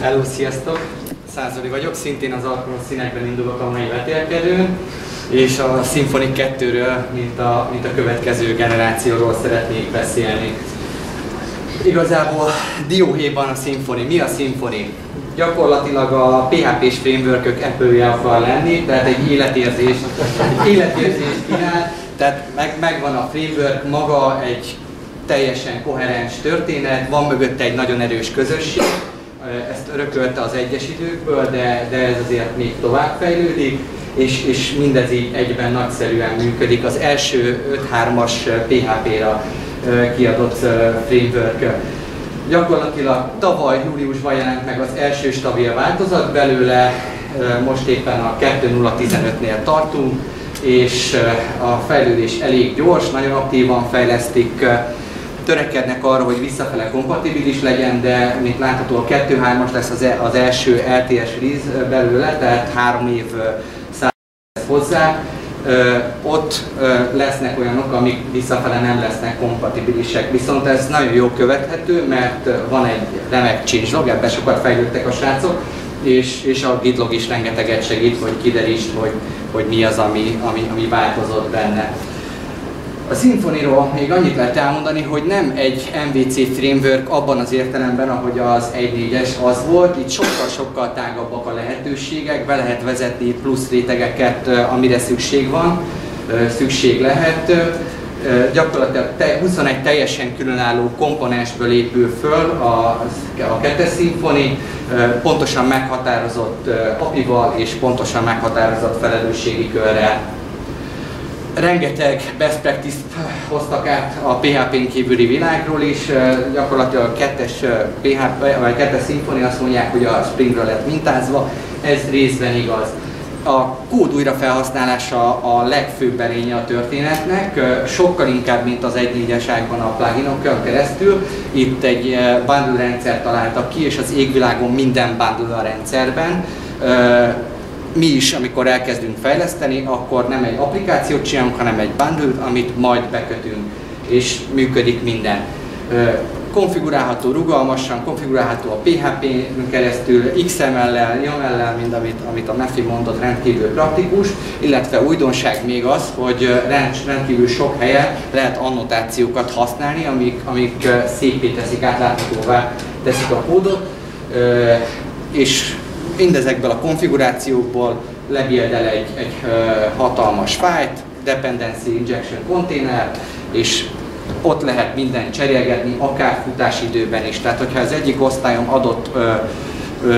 Hello, sziasztok! Százoli vagyok, szintén az alkalmas színekben indulok a mai vetélkedőn, és a Symphony 2-ről, mint a következő generációról szeretnék beszélni. Igazából dióhéjban a Symphony. Mi a Symphony? Gyakorlatilag a PHP-s framework-ök Apple-je akar lenni, tehát egy életérzést kínál, tehát megvan a framework maga, egy teljesen koherens történet, van mögötte egy nagyon erős közösség, ezt örökölte az egyes időkből, de ez azért még tovább fejlődik, és mindez így egyben nagyszerűen működik. Az első 5.3-as PHP-ra kiadott framework. Gyakorlatilag tavaly júliusban jelent meg az első stabil változat belőle, most éppen a 2.0.15-nél tartunk, és a fejlődés elég gyors, nagyon aktívan fejlesztik, törekednek arra, hogy visszafele kompatibilis legyen, de mint látható a 2.3-as lesz az első LTS release belőle, tehát 3 év számít hozzá. Ott lesznek olyanok, amik visszafele nem lesznek kompatibilisek, viszont ez nagyon jól követhető, mert van egy remek changelog, ebben sokat fejlődtek a srácok, és a gitlog is rengeteget segít, hogy kiderítsd, hogy mi az, ami változott benne. A Symphonyról még annyit lehet elmondani, hogy nem egy MVC framework abban az értelemben, ahogy az 1.4-es az volt. Itt sokkal tágabbak a lehetőségek, be lehet vezetni plusz rétegeket, amire szükség lehet. Gyakorlatilag 21 teljesen különálló komponensből épül föl a 2-es Symphony, pontosan meghatározott API-val és pontosan meghatározott felelősségi körrel. Rengeteg best practice-t hoztak át a PHP-n kívüli világról is, gyakorlatilag a 2-es Symphony azt mondják, hogy a Springről lett mintázva, ez részben igaz. A kód újrafelhasználása a legfőbb erénye a történetnek, sokkal inkább, mint az 1.4-es a pluginokon keresztül. Itt egy bundle rendszert találtak ki, és az égvilágon minden bundle a rendszerben. Mi is, amikor elkezdünk fejleszteni, akkor nem egy applikációt csinálunk, hanem egy bundle-t, amit majd bekötünk, és működik minden. Konfigurálható rugalmasan, konfigurálható a PHP-n keresztül, XML-lel, YAML-lel, mind amit a Mefi mondott, rendkívül praktikus, illetve újdonság még az, hogy rendkívül sok helyen lehet annotációkat használni, amik szépé teszik, átláthatóvá teszik a kódot, és mindezekből a konfigurációkból lebuildel egy hatalmas fájlt, dependency injection container, és ott lehet mindent cserélgetni, akár futásidőben is. Tehát, hogyha az egyik osztályom adott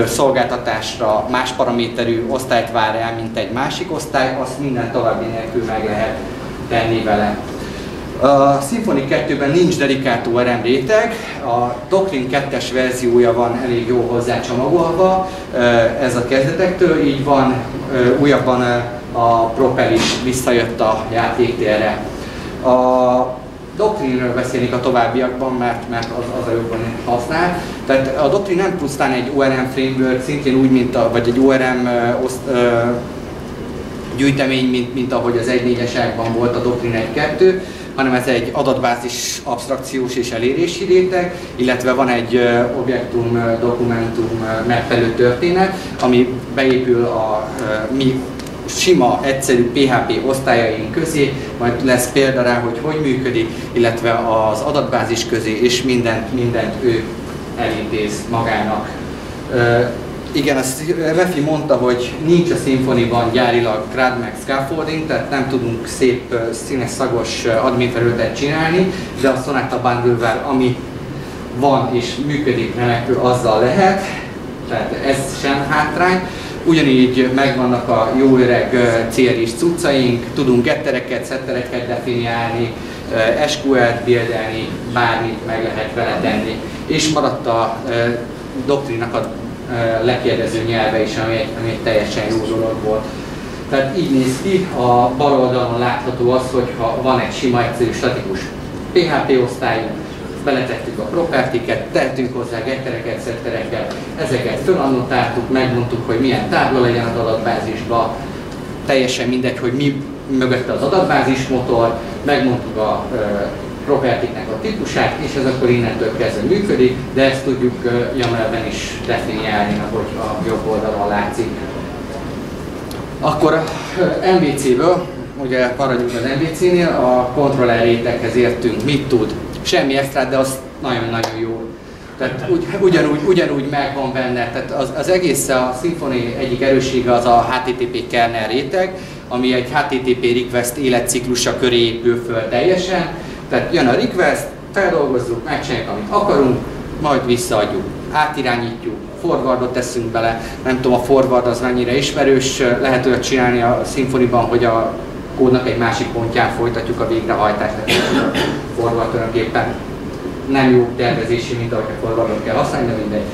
szolgáltatásra más paraméterű osztályt vár el, mint egy másik osztály, azt minden további nélkül meg lehet tenni vele. A Symphony 2-ben nincs dedikált ORM réteg, a Doctrine 2-es verziója van elég jó hozzá csomagolva, ez a kezdetektől, így van, újabban a Propel is visszajött a játéktérre. A Doctrine-ről beszélnék a továbbiakban, mert az a jobban használ. Tehát a Doctrine nem pusztán egy ORM framework, szintén úgy, vagy egy ORM gyűjtemény, mint ahogy az 1.4-es volt a Doctrine 1.2, hanem ez egy adatbázis absztrakciós és elérési réteg, illetve van egy objektum-dokumentum mappelő történet, ami beépül a mi sima, egyszerű PHP osztályaink közé, majd lesz példa rá, hogy működik, illetve az adatbázis közé, és mindent ő elintéz magának. Igen, azt Mefi mondta, hogy nincs a Symphonyban gyárilag CRUD meg scaffolding, tehát nem tudunk szép, színes, szagos admin felületet csinálni, de a Sonata Bundle-vel, ami van és működik remekül, azzal lehet, tehát ez sem hátrány. Ugyanígy megvannak a jó öreg CRI-s cuccaink, tudunk gettereket, settereket definiálni, SQL-t buildelni, bármit meg lehet vele tenni. És maradt a Doctrine-nak a lekérdező nyelve is, ami egy teljesen jó dolog volt. Tehát így néz ki, a bal oldalon látható az, hogy ha van egy sima, egyszerű, statikus PHP osztályunk, beletettük a propertiket, tettünk hozzá gettereket, settereket, ezeket fölannotáltuk, megmondtuk, hogy milyen tábla legyen az adatbázisba, teljesen mindegy, hogy mi mögötte az adatbázis motor, megmondtuk a propertiknek a típusát, és ez akkor innentől kezdve működik, de ezt tudjuk YAML-ben is definiálni, ahogy a jobb oldalon látszik. Akkor a MVC-ből, ugye maradjunk az MVC-nél, a controller réteghez értünk. Mit tud? Semmi extrát, de az nagyon-nagyon jó. Tehát ugyanúgy megvan benne. Tehát az egész a Symfony egyik erőssége az a HTTP kernel réteg, ami egy HTTP request életciklusa köré épül föl teljesen. Tehát jön a request, feldolgozzuk, megcsináljuk, amit akarunk, majd visszaadjuk, átirányítjuk, forwardot teszünk bele. Nem tudom, a forward az mennyire ismerős, lehet olyat csinálni a Symfonyban, hogy a kódnak egy másik pontján folytatjuk a végrehajtást, tehát a forward tulajdonképpen nem jó tervezési, mint ahogy a forwardot kell használni, de mindegy.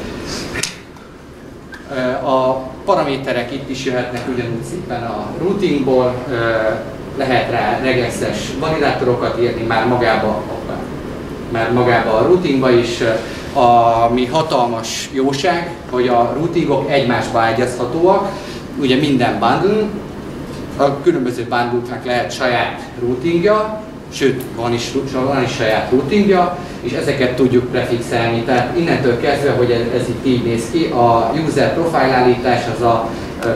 A paraméterek itt is jöhetnek ugyanúgy szépen a routingból, lehet rá regesszes validátorokat írni már magába a routingba is. Ami hatalmas jóság, hogy a routingok egymásba ágyazhatóak, ugye minden bundle, a különböző bundle-knak lehet saját routingja, sőt van is saját routingja, és ezeket tudjuk prefixelni. Tehát innentől kezdve, hogy ez itt így néz ki, a user profile állítás az a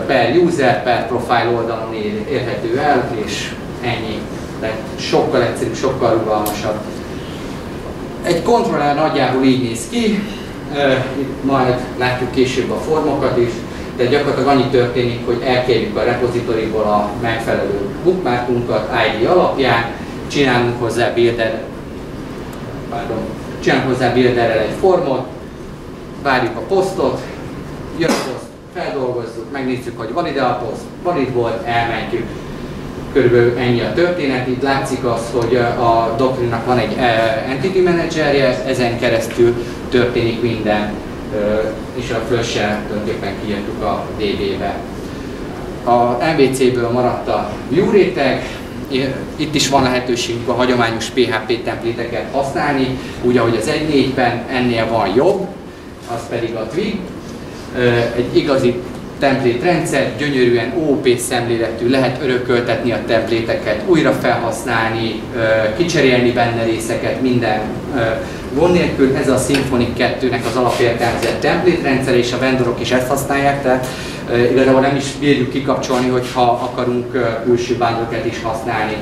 per user, per profile oldalon érhető el, és ennyi. Tehát sokkal egyszerűbb, sokkal rugalmasabb. Egy kontroller nagyjából így néz ki, itt majd látjuk később a formokat is, de gyakorlatilag annyi történik, hogy elkérjük a repozitoriból a megfelelő bookmarkunkat ID alapján, csinálunk hozzá builderrel egy formot, várjuk a posztot, jön a poszt, feldolgozzuk, megnézzük, hogy valid-e a poszt, valid volt, elmentjük. Körülbelül ennyi a történet. Itt látszik az, hogy a Doctrine-nak van egy Entity Managerje, ezen keresztül történik minden, és a flush-sel tulajdonképpen kiírtuk a DB-be. A MVC-ből maradt a view réteg, itt is van lehetőségünk a hagyományos PHP templéteket használni, úgy ahogy az 1.4-ben, ennél van jobb, az pedig a Twig. Egy igazi template rendszer, gyönyörűen OOP szemléletű, lehet örököltetni a templéteket, újra felhasználni, kicserélni benne részeket, minden gond nélkül. Ez a Symfony 2-nek az alapértelmezett template rendszer, és a vendorok is ezt használják, tehát igazából nem is bírjuk kikapcsolni, hogyha akarunk külső bundle-ket is használni.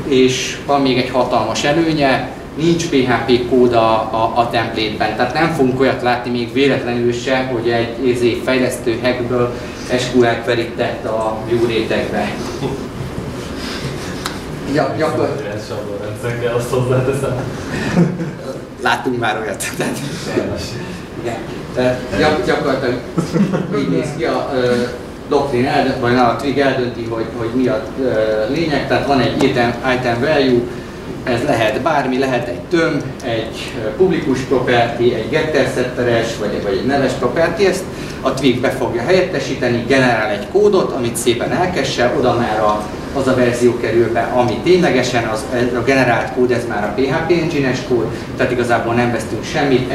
És van még egy hatalmas előnye, nincs PHP kód a template-ben, tehát nem fogunk olyat látni még véletlenül se, hogy egy fejlesztő hackből SQL query-t tett a view rétegbe. azt hozzáteszem. Láttunk már olyat. Gyakorlatilag így néz ki a Doctrine, vagy a Twig eldönti, hogy mi a lényeg, tehát van egy item value, ez lehet bármi, lehet egy tömb, egy publikus property, egy getter-setteres, vagy egy neves property, ezt a Twig be fogja helyettesíteni, generál egy kódot, amit szépen elkesse, oda már az a verzió kerül be, ami ténylegesen, a generált kód, ez már a PHP Engine-es kód, tehát igazából nem vesztünk semmit,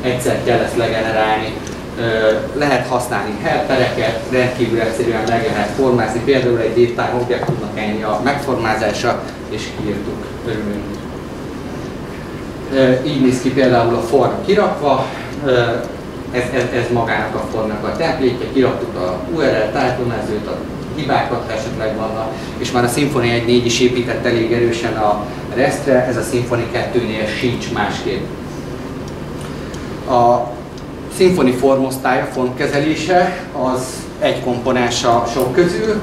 egyszer kell ezt legenerálni. Lehet használni helpereket, rendkívül egyszerűen meg lehet formázni, például egy datetime objektumnak ennyi a megformázása, és kiírtuk, örülünk. Így néz ki például a form kirakva, ez magának a formnak a template-je, kiraktuk a URL tájtomezőt, a hibákat esetleg vannak, és már a Symfony 1.4 is épített elég erősen a REST-re, ez a Symfony 2-nél sincs másképp. A Symfony formosztálya, formkezelése az egy komponens a sok közül,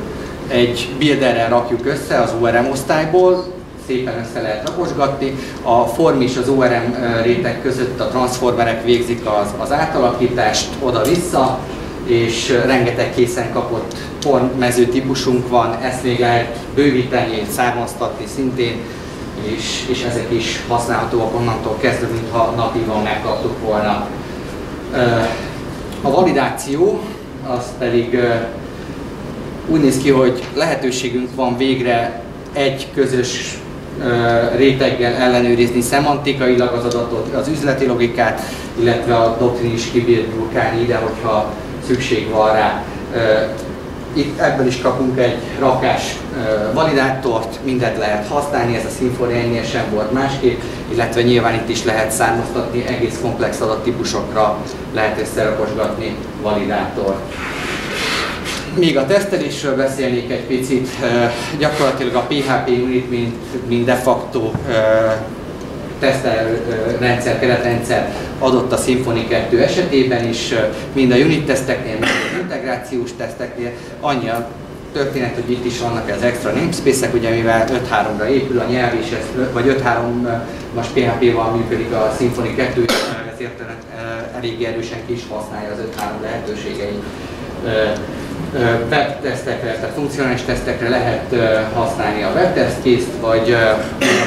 egy builderrel rakjuk össze az ORM osztályból, szépen össze lehet rakosgatni. A form és az ORM réteg között a transformerek végzik az átalakítást oda-vissza, és rengeteg készen kapott form mező típusunk van, ezt még lehet bővíteni, származtatni szintén, és ezek is használhatóak onnantól kezdve, mintha natívan megkaptuk volna. A validáció az pedig úgy néz ki, hogy lehetőségünk van végre egy közös réteggel ellenőrizni szemantikailag az adatot, az üzleti logikát, illetve a Doctrine is kibírálni ide, hogyha szükség van rá. Itt ebből is kapunk egy rakás validátort, mindent lehet használni, ez a Symfony ennél sem volt másképp, illetve nyilván itt is lehet származtatni, egész komplex adattípusokra lehet összerakosgatni validátort. Még a tesztelésről beszélnék egy picit, gyakorlatilag a PHP Unit mint de facto tesztelrendszer, keretrendszer adott a Symfony 2 esetében is, mind a unit teszteknél, mind az integrációs teszteknél. Annyi a történet, hogy itt is vannak az extra namespace-ek, ugye mivel 5.3-ra épül a nyelv, és vagy 5.3-as PHP-val működik a Symfony 2, ezért elég erősen ki is használja az 5.3 lehetőségeit. Webtesztekre, tehát funkcionális tesztekre lehet használni a WebTestCase-t, vagy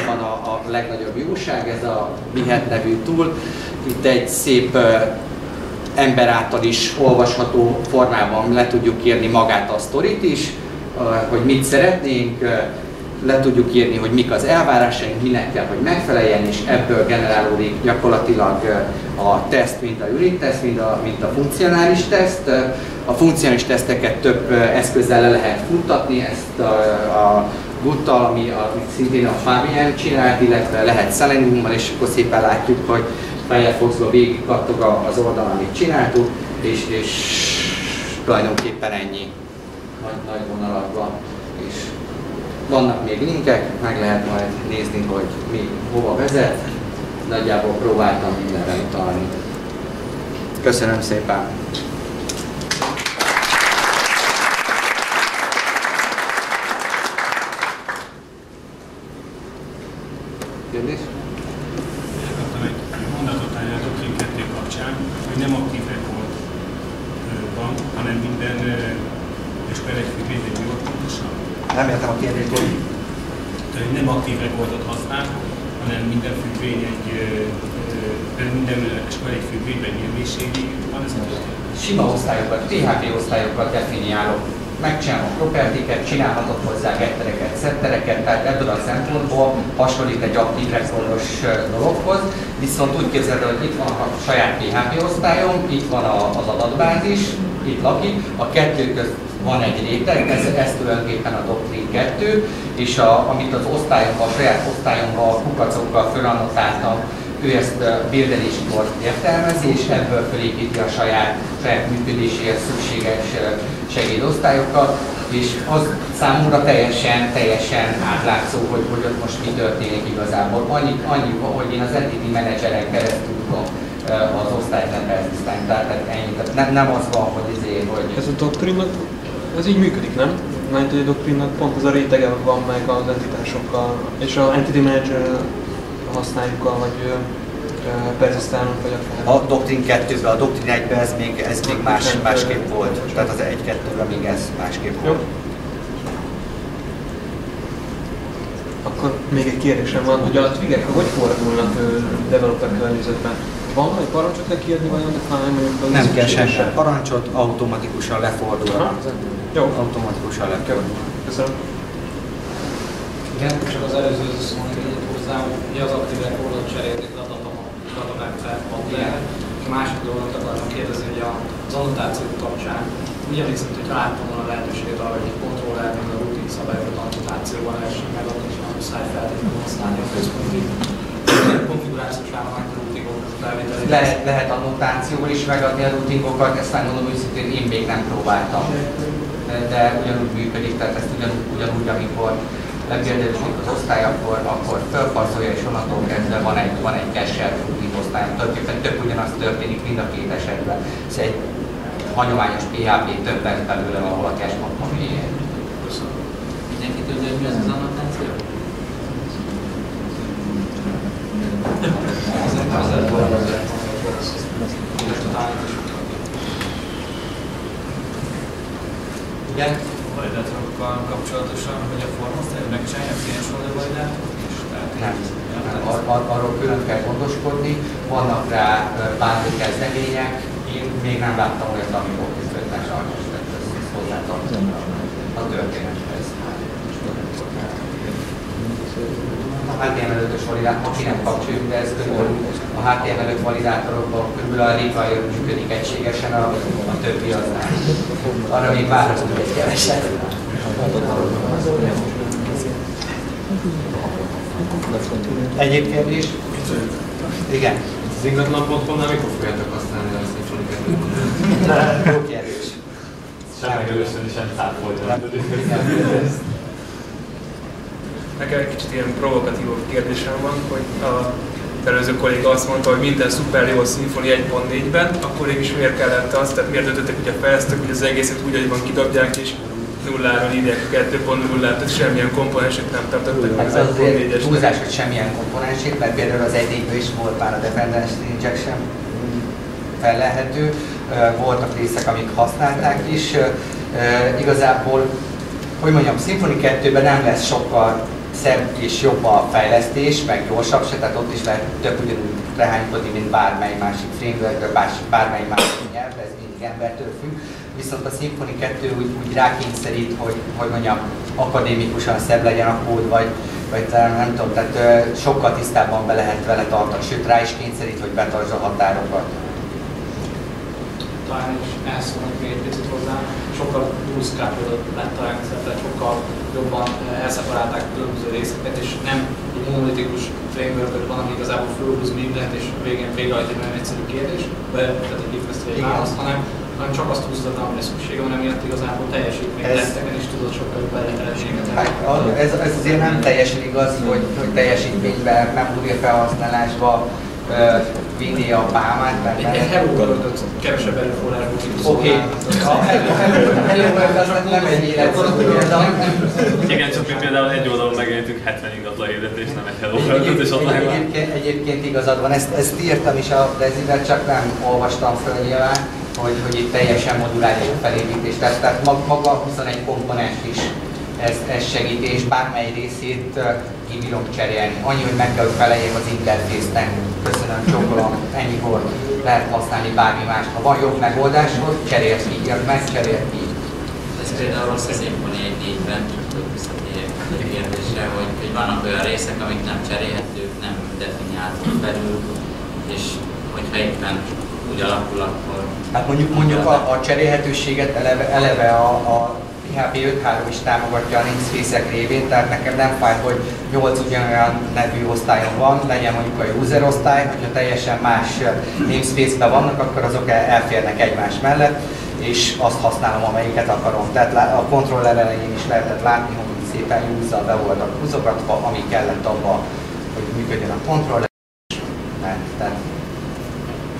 van a legnagyobb jóság, ez a Behat nevű tool. Itt egy szép ember által is olvasható formában le tudjuk írni magát a sztorit is, hogy mit szeretnénk, le tudjuk írni, hogy mik az elvárásaink, minek kell, hogy megfeleljen, és ebből generálódik gyakorlatilag a teszt, mint a unit teszt, mint a funkcionális teszt. A funkcionális teszteket több eszközzel le lehet futtatni, ezt a Guttal, ami szintén a Fabian csinált, illetve lehet Seleniummal, és akkor szépen látjuk, hogy Firefoxba végig kattog az oldalon, amit csináltuk, és tulajdonképpen ennyi nagy vonalakban. És vannak még linkek, meg lehet majd nézni, hogy mi hova vezet. Nagyjából próbáltam mindenre utalni. Köszönöm szépen! Kérdés? Elkaptam egy mondatot a Doctrine 2 kapcsán, hogy nem aktív rekord van, hanem minden egy függvény, egy jól pontosan. Nem értem a kérdést, hogy nem aktív rekordot használ, hanem minden függvény minden egy függvényben nyilvéségi van ez a történet. Sima osztályokat, PHP osztályokat definiálok. Megcsinálom propertiket, csinálhatok hozzá gettereket, settereket, tehát ebből a szempontból hasonlít egy aktív rekordos dologhoz. Viszont úgy képzeld, hogy itt van a saját PHP osztályom, itt van az adatbázis, itt lakik, a kettő közt van egy réteg, ez tulajdonképpen a Doctrine 2, és amit az osztályomban, a saját osztályomban kukacokkal fölannotáltam, ő ezt bildeléskor értelmezi, és ebből felépíti a saját működéséhez szükséges segédosztályokat, és az számomra teljesen átlátszó, hogy ott most mi történik igazából. Annyi, hogy én az Entity Manageren keresztül tudom az osztályt nevezni, tehát ennyi. Tehát nem az van, hogy Ez a Doctrine-nak, ez így működik, nem? Mert a Doctrine-nak pont az a rétege van meg az entitásokkal, és az Entity Manager használjuk, vagy persisztálunk, vagy akár. A Doctrine 2-ben, a Doctrine 1-ben ez még másképp volt. Tehát az 1-2-ben még ez másképp volt. Akkor még egy kérdésem van, hogy a triggerek hogy fordulnak developer környezetben? Van vagy parancsot kell kiadni, vagy mondjuk nem kell semmilyen parancsot, automatikusan lefordul. Jó. Automatikusan lefordul. Köszönöm. Igen, csak az előzőhöz szólni hozzá, hogy az aktív rekordot cserélték a datamapper modellre. A másik dolgot akartam kérdezni, hogy az annotációk kapcsán úgy emlékszem, hogy láttam volna a lehetőséget arra, hogy egy kontroller, mint a rutin szabályokat annotációval lehessen megadni, és nem muszáj feltétlenül használni a központi konfigurációs állományt a rutingok felvételét. Lehet annotációval is megadni a rutingokat, ezt megmondom őszintén, én még nem próbáltam. De ugyanúgy működik, tehát ezt ugyanúgy amikor lebérdelősít az osztály, akkor felfarszolja, és onnantól kezdve van egy cache rutin osztály. Tulajdonképpen több ugyanaz történik mind a két esetben. Ez egy hagyományos PHP több lesz belőle, ahol a cache magma végén. Mindenki tudja, hogy mi az az annotáció? Igen? Validátorokkal kapcsolatosan, hogy a formosztályok megcsinálják ilyen sorra validátorokat is? Nem. Arról külön kell gondoskodni, vannak rá bármi kezdemények, én még nem láttam olyat, ami volt közvetlen sajnos, tehát ez hozzátartozik a történethez. A HTML5-ös validátor, aki nem kapcsoljuk, de ez körülbelül a HTML5 validátorokban körülbelül a Require működik egységesen, a többi az nem. Arra még várhatunk egy keveset. Egyéb kérdés? Igen. Az ingatlan.com-nál mikor fogjátok használni a Symfony 2-t? Jó kérdés. Sem megerősen, sem száfolni. Nekem egy kicsit ilyen provokatívabb kérdésem van, hogy az előző kolléga azt mondta, hogy minden szuper jó a Symfony 1.4-ben, akkor mégis miért kellett az, tehát miért döntöttek, hogy a fejlesztők, hogy az egészet úgy, ahogy van, kidobják és nulláról írják a 2.0-át, tehát semmilyen komponensét nem tartottak meg az 1.4-es. Túlzás, hogy semmilyen komponensét, mert például az 1.4-ből is volt már a dependency injection fellelhető, voltak részek, amik használták is. Igazából, hogy mondjam, Symfony 2-ben nem lesz sokkal szebb és jobb a fejlesztés, meg gyorsabb se, tehát ott is lehet több ugyanúgy rehánykodni, mint bármely másik framework, bármely másik nyelv, ez mindig embertől függ. Viszont a Symfony 2 úgy rákényszerít, hogy mondjam, akadémikusan szebb legyen a kód, vagy nem tudom, tehát sokkal tisztábban be lehet vele tartani, sőt rá is kényszerít, hogy betartsa a határokat. Talán is elszólnak még egy picit hozzá, sokkal bootstrapolóbb lett a rendszer, tehát sokkal jobban elszeparálták a különböző részeket, és nem egy monolitikus framework van, ami igazából fölhúz mindent, és a végén végrehajt egy nagyon egyszerű kérdés, tehát egy if-ezt vagy egy választ, hanem csak azt húztad, amire szüksége van, emiatt igazából teljesítményteszteken is tudod sokkal jobb eredményeket. Ez azért nem teljesen igaz, hogy teljesítményben, memória felhasználásban vinni a pálmát benne. Egy Hello World-ot kevesebb erőforrásból tudsz szolgálni. Hello World az nem egy életszerű példa. Igen, csak mi például egy oldalon megjelentünk 70 ingatlan hirdetést, nem egy Hello World-ot, és ott megvan. Egyébként igazad van, ezt írtam is a Dezivel, csak nem olvastam föl nyilván, hogy itt teljesen moduláris a felépítés. Tehát maga a 21 komponens is ez segít, és bármely részét kibírom cserélni. Annyi, hogy meg kell, hogy feleljek az interfésznek. Köszönöm, csókolom, ennyikor lehet használni bármi más. Ha van jobb megoldásod, cserélt ki, megcserélt ki. Ez például rossz a Symfony 1.4-ben, hogy visszatérjek a kérdésre, hogy vannak olyan részek, amik nem cserélhetők, nem definiáltak belül, és hogyha éppen úgy alakul, akkor... Hát mondjuk a cserélhetőséget eleve a PHP 5.3 is támogatja a namespace-ek révén, tehát nekem nem fáj, hogy 8 ugyanolyan nevű osztályon van, legyen mondjuk a user osztály, hogyha teljesen más namespace-ben vannak, akkor azok elférnek egymás mellett, és azt használom, amelyiket akarom. Tehát a controller elején is lehetett látni, hogy szépen user be voltak húzogatva, ami kellett abba, hogy működjön a controller.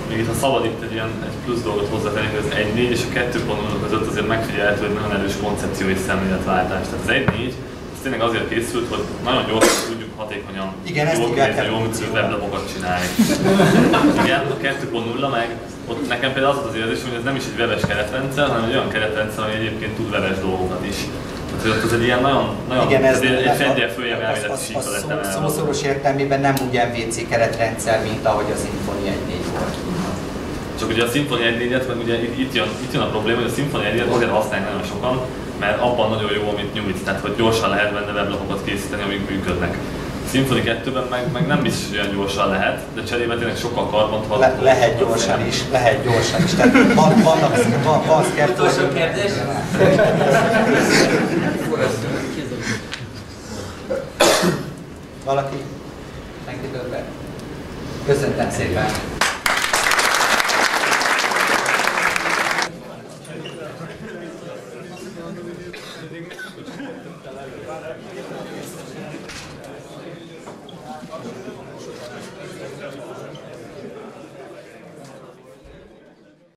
Még itt, ha szabad itt egy plusz dolgot hozzátenni, hogy az 1.4 és a 2.0 között azért megfigyelhető, hogy nagyon erős koncepció és szemléletváltás. Tehát az 1.4 az tényleg azért készült, hogy nagyon gyorsan tudjuk hatékonyan jól működő weblapokat csinálni. Igen, a 2.0 meg ott nekem például az az érzés, hogy ez nem is egy webes keretrendszer, hanem egy olyan keretrendszer, ami egyébként tud webes dolgokat is. Tehát ez egy ilyen nagyon egy fengyel följebb elméleti síkra lett emelve. Szószoros értelmében nem úgy MVC keretrendszer, mint ahogy a Symfony 1.4 volt. Csak ugye a Symfony 1.4-et, meg ugye itt jön a probléma, hogy a Symfony 1.4-et azért használják nagyon sokan, mert abban nagyon jó, amit nyújt, tehát hogy gyorsan lehet benne weblapokat készíteni, amik működnek. A Symfony 2-ben meg nem biztos, hogy olyan gyorsan lehet, de cserébe tényleg sokkal karbantartóbb. Lehet gyorsan is. Tehát van szkeptor. Utolsó kérdés? Valaki? Senki többet? Köszönöm szépen!